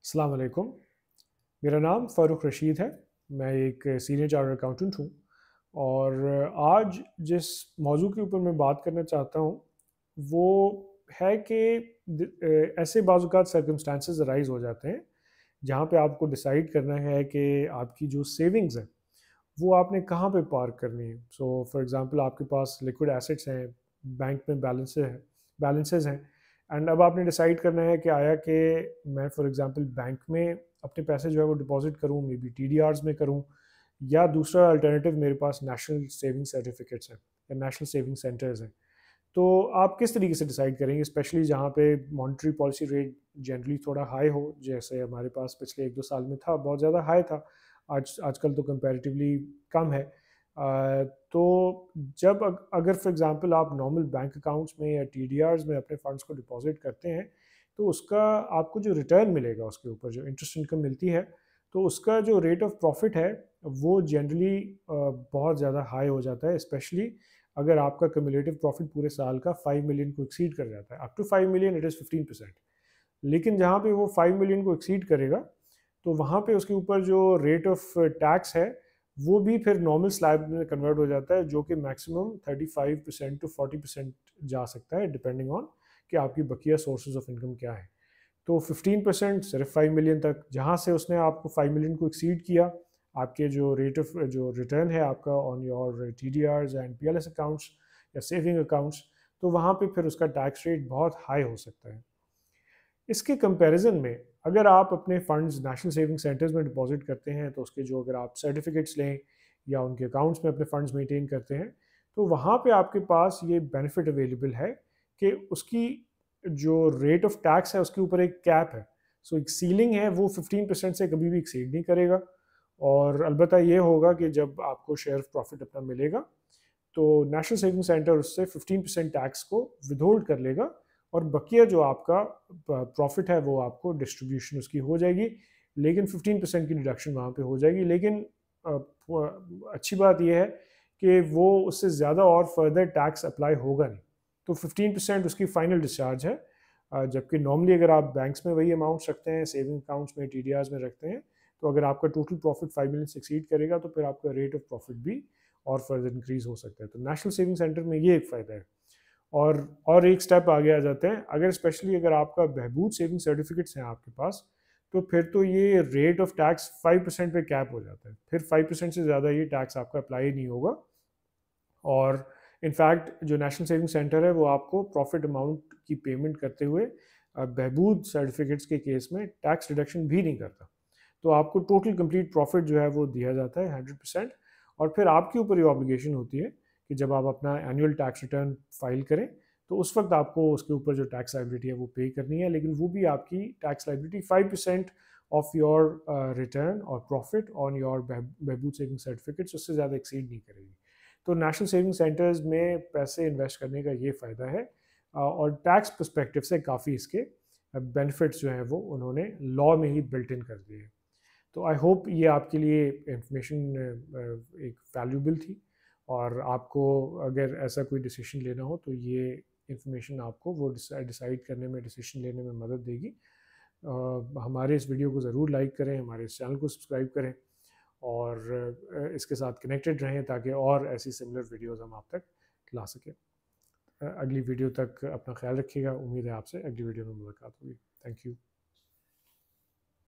अस्सलाम वालेकुम। मेरा नाम फ़ारूक रशीद है। मैं एक सीनियर चार्टर्ड अकाउंटेंट हूँ और आज जिस मौजू के ऊपर मैं बात करना चाहता हूँ वो है कि ऐसे बाज़ सर्कमस्टांसेस अराइज़ हो जाते हैं जहाँ पे आपको डिसाइड करना है कि आपकी जो सेविंग्स है वो आपने कहाँ पे पार्क करनी है। सो फॉर एग्ज़ाम्पल आपके पास लिक्विड एसेट्स हैं, बैंक में बैलेंसेस हैं एंड अब आपने डिसाइड करना है कि आया कि मैं फॉर एग्ज़ाम्पल बैंक में अपने पैसे जो है वो डिपॉज़िट करूँ, मे बी टीडीआरस में करूँ या दूसरा अल्टरनेटिव मेरे पास नेशनल सेविंग सर्टिफिकेट्स हैं या नेशनल सेविंग सेंटर्स हैं। तो आप किस तरीके से डिसाइड करेंगे स्पेशली जहाँ पे मॉनेटरी पॉलिसी रेट जनरली थोड़ा हाई हो, जैसे हमारे पास पिछले 1-2 साल में था, बहुत ज़्यादा हाई था। आजकल तो कंपैरेटिवली कम है। तो जब अगर फॉर एग्ज़ाम्पल आप नॉर्मल बैंक अकाउंट्स में या टीडीआरस में अपने फंड्स को डिपॉज़िट करते हैं, तो उसका आपको जो रिटर्न मिलेगा उसके ऊपर जो इंटरेस्ट इनकम मिलती है, तो उसका जो रेट ऑफ प्रॉफ़िट है, वो जनरली बहुत ज़्यादा हाई हो जाता है, स्पेशली अगर आपका क्यूमुलेटिव प्रॉफिट पूरे साल का 5 मिलियन को एक्सीड कर जाता है। Up to 5 million it is 15%। लेकिन जहाँ पे वो 5 मिलियन को एक्सीड करेगा, तो वहाँ पे उसके ऊपर जो रेट ऑफ टैक्स है, वो भी फिर नॉर्मल स्लैब में कन्वर्ट हो जाता है, जो कि मैक्सिमम 35% टू 40% जा सकता है, डिपेंडिंग ऑन कि आपकी बकिया सोर्सेज ऑफ इनकम क्या है। तो 15% सिर्फ 5 मिलियन तक, जहाँ से उसने आपको 5 मिलियन को एक्सीड किया, आपके जो रेट ऑफ जो रिटर्न है आपका on your T D Rs and P L S accounts या सेविंग अकाउंट्स, तो वहाँ पे फिर उसका टैक्स रेट बहुत हाई हो सकता है। इसके कंपैरिजन में अगर आप अपने फंड्स नेशनल सेविंग सेंटर्स में डिपॉजिट करते हैं, तो उसके जो अगर आप सर्टिफिकेट्स लें या उनके अकाउंट्स में अपने फंड्स मेंटेन करते हैं, तो वहाँ पे आपके पास ये बेनिफिट अवेलेबल है कि उसकी जो रेट ऑफ टैक्स है उसके ऊपर एक कैप है। सो एक सीलिंग है, वो 15% से कभी भी एक्सीड नहीं करेगा। और अलबत्ता ये होगा कि जब आपको शेयर ऑफ प्रॉफिट अपना मिलेगा, तो नेशनल सेविंग सेंटर उससे 15% टैक्स को विदहोल्ड कर लेगा और बकिया जो आपका प्रॉफिट है वो आपको डिस्ट्रीब्यूशन उसकी हो जाएगी, लेकिन 15% की डिडक्शन वहाँ पे हो जाएगी। लेकिन अच्छी बात यह है कि वो उससे ज़्यादा और फर्दर टैक्स अप्लाई होगा नहीं। तो 15% उसकी फाइनल डिस्चार्ज है। जबकि नॉर्मली अगर आप बैंक्स में वही अमाउंट्स रखते हैं, सेविंग अकाउंट्स में, टी में रखते हैं, तो अगर आपका टोटल प्रॉफिट 5 मिलियन से एक्सीड करेगा तो फिर आपका रेट ऑफ प्रॉफिट भी और फर्दर इंक्रीज हो सकता है। तो नेशनल सेविंग सेंटर में ये एक फ़ायदा है। और एक स्टेप आगे आ जाते हैं, अगर स्पेशली अगर आपका बहबूद सेविंग सर्टिफिकेट्स हैं आपके पास, तो फिर तो ये रेट ऑफ टैक्स 5% पे कैप हो जाता है। फिर 5% से ज़्यादा ये टैक्स आपका अप्लाई नहीं होगा। और इनफैक्ट जो नेशनल सेविंग सेंटर है वो आपको प्रॉफिट अमाउंट की पेमेंट करते हुए बहबूद सर्टिफिकेट्स के केस में टैक्स रिडक्शन भी नहीं करता। तो आपको टोटल कंप्लीट प्रॉफिट जो है वो दिया जाता है 100%। और फिर आपके ऊपर ये ऑब्लिगेशन होती है कि जब आप अपना एनुअल टैक्स रिटर्न फाइल करें, तो उस वक्त आपको उसके ऊपर जो टैक्स लाइबिलिटी है वो पे करनी है, लेकिन वो भी आपकी tax liability 5% of your return और profit on your Behbood saving certificates, उससे ज़्यादा एक्सीड नहीं करेगी। तो नेशनल सेविंग सेंटर्स में पैसे इन्वेस्ट करने का ये फ़ायदा है। और टैक्स पर्सपेक्टिव से काफ़ी इसके बेनिफिट्स जो हैं वो उन्होंने लॉ में ही बिल्ट इन कर दिए हैं। तो आई होप ये आपके लिए इंफॉर्मेशन एक वैल्यूबल थी, और आपको अगर ऐसा कोई डिसीजन लेना हो तो ये इंफॉर्मेशन आपको वो डिसाइड करने में, डिसीजन लेने में मदद देगी। हमारे इस वीडियो को ज़रूर लाइक करें, हमारे इस चैनल को सब्सक्राइब करें और इसके साथ कनेक्टेड रहें ताकि और ऐसी सिमिलर वीडियोस हम आप तक ला सकें। अगली वीडियो तक अपना ख्याल रखिएगा। उम्मीद है आपसे अगली वीडियो में मुलाकात होगी। Thank you.